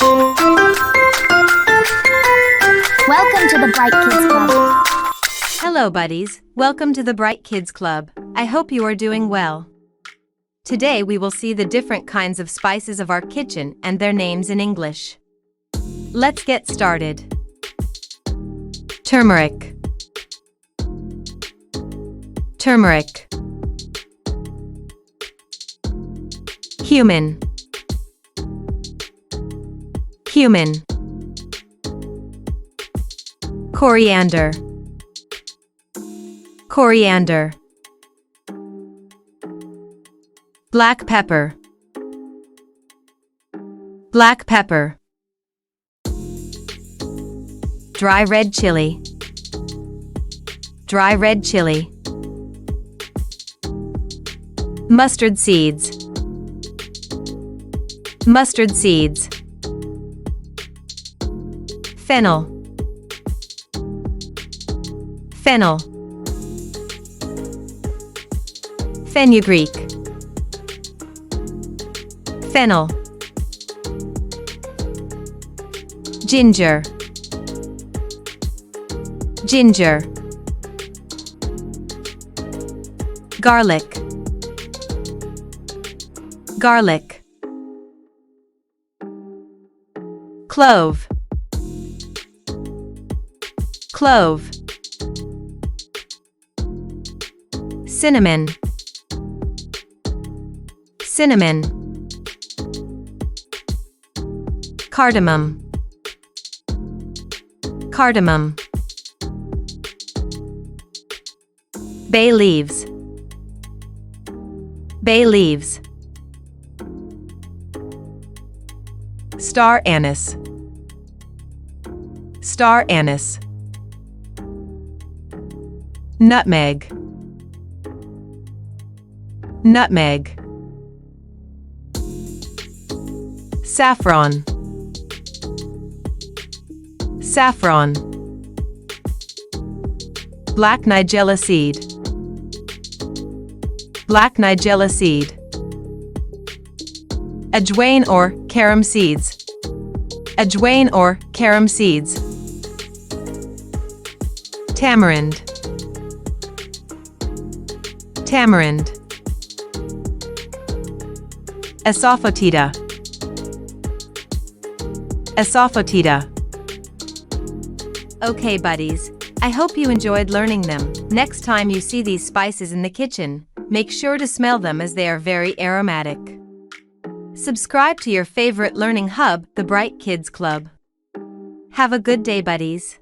Welcome to the Bright Kids Club. Hello, buddies. Welcome to the Bright Kids Club. I hope you are doing well. Today we will see the different kinds of spices of our kitchen and their names in English. Let's get started. Turmeric. Turmeric. Cumin. Cumin. Coriander. Coriander. Black pepper. Black pepper. Dry red chili. Dry red chili. Mustard seeds. Mustard seeds. Fennel. Fennel. Fenugreek. Fennel. Ginger. Ginger. Garlic. Garlic. Clove. Clove. Cinnamon. Cinnamon. Cardamom. Cardamom. Bay leaves. Bay leaves. Star anise. Star anise. Nutmeg. Nutmeg. Saffron. Saffron. Black nigella seed. Black nigella seed. Ajwain or carom seeds. Ajwain or carom seeds. Tamarind. Tamarind. Asafoetida. Asafoetida. Okay, buddies. I hope you enjoyed learning them. Next time you see these spices in the kitchen, make sure to smell them as they are very aromatic. Subscribe to your favorite learning hub, the Bright Kids Club. Have a good day, buddies.